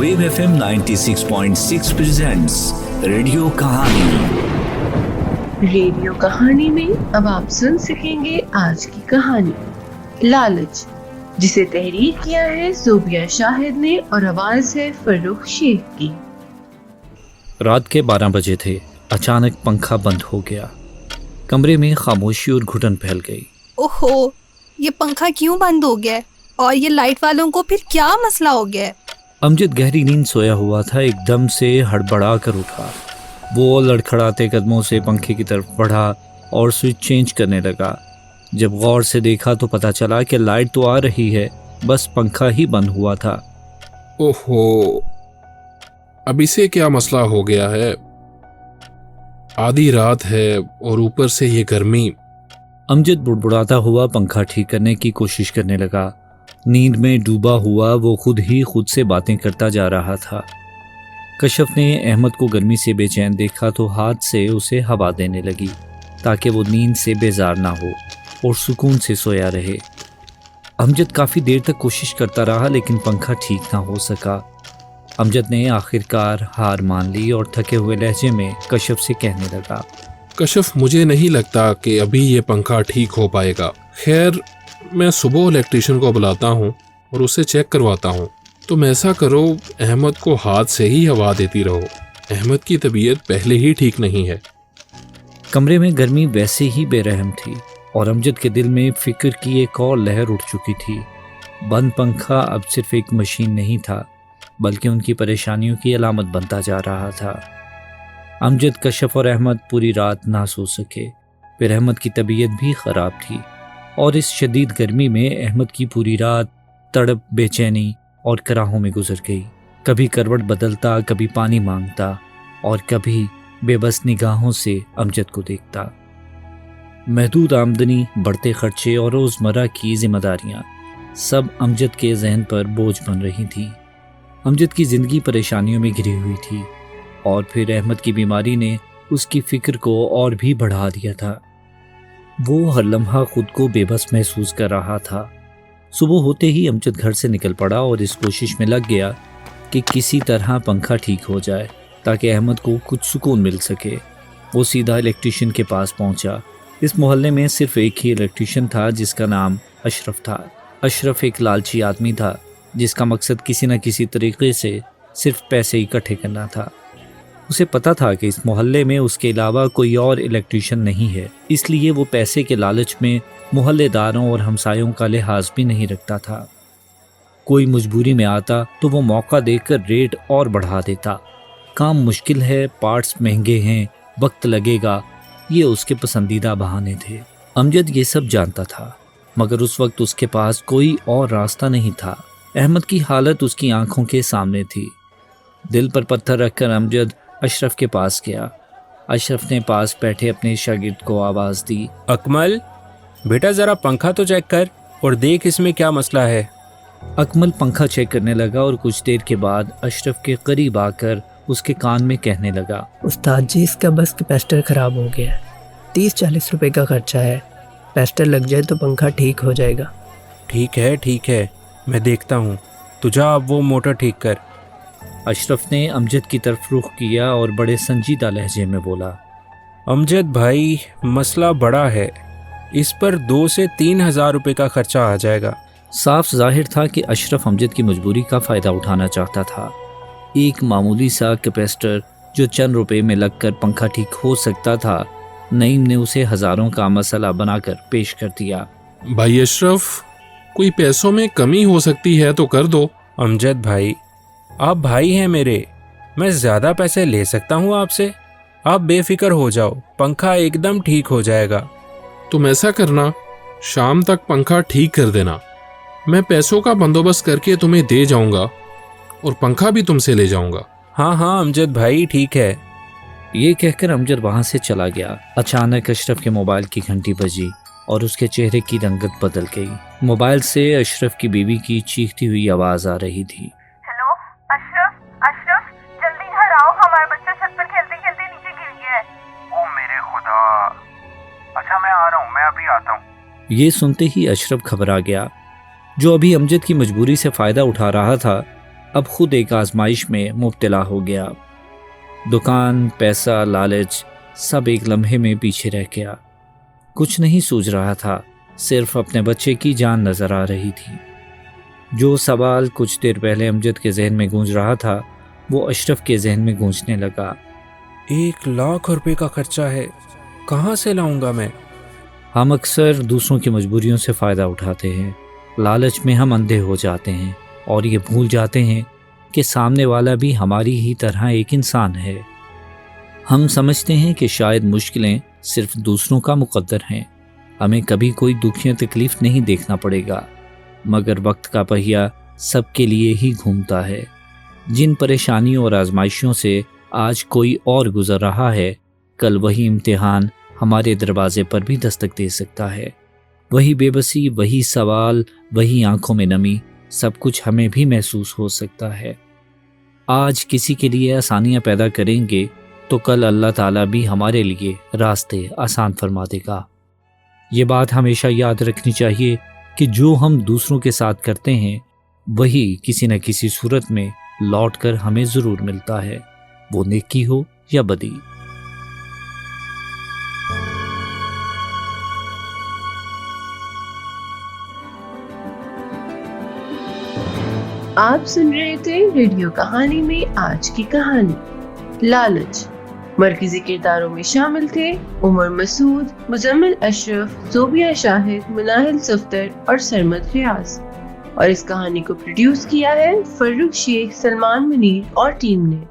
Wave FM 96.6 presents radio कहानी। Radio कहानी में अब आप सुन सकेंगे आज की कहानी लालच, जिसे तहरीर किया है ज़ोबिया शाहिद ने और आवाज है फर्रुख शेख की। रात के 12 बजे थे। अचानक पंखा बंद हो गया। कमरे में खामोशी और घुटन फैल गई। ओहो, ये पंखा क्यों बंद हो गया है? और ये लाइट वालों को फिर क्या मसला हो गया है? अमजद गहरी नींद सोया हुआ था, एकदम से हड़बड़ा कर उठा। वो लड़खड़ाते कदमों से पंखे की तरफ बढ़ा और स्विच चेंज करने लगा। जब गौर से देखा तो पता चला कि लाइट तो आ रही है, बस पंखा ही बंद हुआ था। ओहो, अब इसे क्या मसला हो गया है? आधी रात है और ऊपर से ये गर्मी। अमजद बुड़बुड़ाता हुआ पंखा ठीक करने की कोशिश करने लगा। नींद में डूबा हुआ वो खुद से बातें करता जा रहा था। कशफ ने अहमद को गर्मी से बेचैन देखा तो हाथ से उसे हवा देने लगी ताकि वो नींद से बेजार ना हो और सुकून से सोया रहे। अमजद काफ़ी देर तक कोशिश करता रहा लेकिन पंखा ठीक ना हो सका। अमजद ने आखिरकार हार मान ली और थके हुए लहजे में कशफ से कहने लगा, कशफ, मुझे नहीं लगता कि अभी ये पंखा ठीक हो पाएगा। खैर, मैं सुबह इलेक्ट्रिशियन को बुलाता हूँ और उसे चेक करवाता हूँ। तुम ऐसा करो, अहमद को हाथ से ही हवा देती रहो। अहमद की तबीयत पहले ही ठीक नहीं है। कमरे में गर्मी वैसे ही बेरहम थी और अमजद के दिल में फिक्र की एक और लहर उठ चुकी थी। बंद पंखा अब सिर्फ एक मशीन नहीं था, बल्कि उनकी परेशानियों की अलामत बनता जा रहा था। अमजद, कशफ और अहमद पूरी रात ना सो सके। फिर अहमद की तबीयत भी ख़राब थी और इस शदीद गर्मी में अहमद की पूरी रात तड़प, बेचैनी और कराहों में गुजर गई। कभी करवट बदलता, कभी पानी मांगता और कभी बेबस निगाहों से अमजद को देखता। महदूद आमदनी, बढ़ते खर्चे और रोज़मर्रा की जिम्मेदारियां सब अमजद के जहन पर बोझ बन रही थीं। अमजद की ज़िंदगी परेशानियों में घिरी हुई थी और फिर अहमद की बीमारी ने उसकी फ़िक्र को और भी बढ़ा दिया था। वो हर लम्हा खुद को बेबस महसूस कर रहा था। सुबह होते ही अमजद घर से निकल पड़ा और इस कोशिश में लग गया कि किसी तरह पंखा ठीक हो जाए ताकि अहमद को कुछ सुकून मिल सके। वो सीधा इलेक्ट्रिशियन के पास पहुंचा। इस मोहल्ले में सिर्फ एक ही इलेक्ट्रिशियन था जिसका नाम अशरफ था। अशरफ एक लालची आदमी था जिसका मकसद किसी न किसी तरीके से सिर्फ पैसे इकट्ठे करना था। उसे पता था कि इस मोहल्ले में उसके अलावा कोई और इलेक्ट्रिशियन नहीं है, इसलिए वो पैसे के लालच में मोहल्लेदारों और हमसायों का लिहाज भी नहीं रखता था। कोई मजबूरी में आता तो वो मौका देखकर रेट और बढ़ा देता। काम मुश्किल है, पार्ट्स महंगे हैं, वक्त लगेगा, ये उसके पसंदीदा बहाने थे। अमजद ये सब जानता था, मगर उस वक्त उसके पास कोई और रास्ता नहीं था। अहमद की हालत उसकी आंखों के सामने थी। दिल पर पत्थर रखकर अमजद अशरफ के पास गया। अशरफ ने पास बैठे अपने शागिर्द को आवाज़ दी, अकमल बेटा, ज़रा पंखा तो चेक कर और देख इसमें क्या मसला है। अकमल पंखा चेक करने लगा और कुछ देर के बाद अशरफ के करीब आकर उसके कान में कहने लगा, उस्ताद जी, इसका बस कैपेसिटर ख़राब हो गया है। 30-40 रुपए का खर्चा है। कैपेसिटर लग जाए तो पंखा ठीक हो जाएगा। ठीक है, मैं देखता हूँ। तू जा अब वो मोटर ठीक कर। अशरफ ने अमजद की तरफ रुख किया और बड़े संजीदा लहजे में बोला, अमजद भाई, मसला बड़ा है, इस पर 2 से 3 हज़ार रुपये का खर्चा आ जाएगा। साफ जाहिर था कि अशरफ अमजद की मजबूरी का फ़ायदा उठाना चाहता था। एक मामूली सा कैपेसिटर जो चंद रुपए में लगकर पंखा ठीक हो सकता था, नईम ने उसे हज़ारों का मसला बनाकर पेश कर दिया। भाई अशरफ, कोई पैसों में कमी हो सकती है तो कर दो। अमजद भाई, आप भाई हैं मेरे, मैं ज़्यादा पैसे ले सकता हूँ आपसे। आप बेफिक्र हो जाओ, पंखा एकदम ठीक हो जाएगा। तुम ऐसा करना, शाम तक पंखा ठीक कर देना। मैं पैसों का बंदोबस्त करके तुम्हें दे जाऊंगा और पंखा भी तुमसे ले जाऊंगा। हाँ अमजद भाई, ठीक है। ये कहकर अमजद वहाँ से चला गया। अचानक अशरफ के मोबाइल की घंटी बजी और उसके चेहरे की रंगत बदल गई। मोबाइल से अशरफ की बीवी की चीखती हुई आवाज़ आ रही थी, अशरफ, जल्दी घर आओ, हमारा बच्चा छत पर खेलते खेलते नीचे गिर गया है। ओ मेरे खुदा। अच्छा, मैं आ रहा हूँ, मैं अभी आता हूँ। ये सुनते ही अशरफ घबरा गया। जो अभी अमजद की मजबूरी से फ़ायदा उठा रहा था, अब खुद एक आजमाइश में मुब्तला हो गया। दुकान, पैसा, लालच सब एक लम्हे में पीछे रह गया। कुछ नहीं सूझ रहा था, सिर्फ अपने बच्चे की जान नजर आ रही थी। जो सवाल कुछ देर पहले अमजद के जहन में गूंज रहा था वो अशरफ के जहन में गूंजने लगा। 1 लाख रुपए का खर्चा है, कहाँ से लाऊंगा मैं? हम अक्सर दूसरों की मजबूरियों से फ़ायदा उठाते हैं। लालच में हम अंधे हो जाते हैं और ये भूल जाते हैं कि सामने वाला भी हमारी ही तरह एक इंसान है। हम समझते हैं कि शायद मुश्किलें सिर्फ दूसरों का मुकद्दर हैं, हमें कभी कोई दुख या तकलीफ नहीं देखना पड़ेगा। मगर वक्त का पहिया सबके लिए ही घूमता है। जिन परेशानियों और आजमाइशों से आज कोई और गुजर रहा है, कल वही इम्तिहान हमारे दरवाजे पर भी दस्तक दे सकता है। वही बेबसी, वही सवाल, वही आंखों में नमी, सब कुछ हमें भी महसूस हो सकता है। आज किसी के लिए आसानियां पैदा करेंगे तो कल अल्लाह ताला भी हमारे लिए रास्ते आसान फरमा देगा। ये बात हमेशा याद रखनी चाहिए कि जो हम दूसरों के साथ करते हैं वही किसी न किसी सूरत में लौट कर हमें ज़रूर मिलता है, वो नेकी हो या बदी। आप सुन रहे थे रेडियो कहानी में आज की कहानी लालच। मरकजी किरदारों में शामिल थे उमर मसूद, मुजम्मिल अशरफ, ज़ोबिया शाहिद, मुनाहिल सफ्तर और सरमद रियाज। और इस कहानी को प्रोड्यूस किया है फर्रुख शेख, सलमान मुनीर और टीम ने।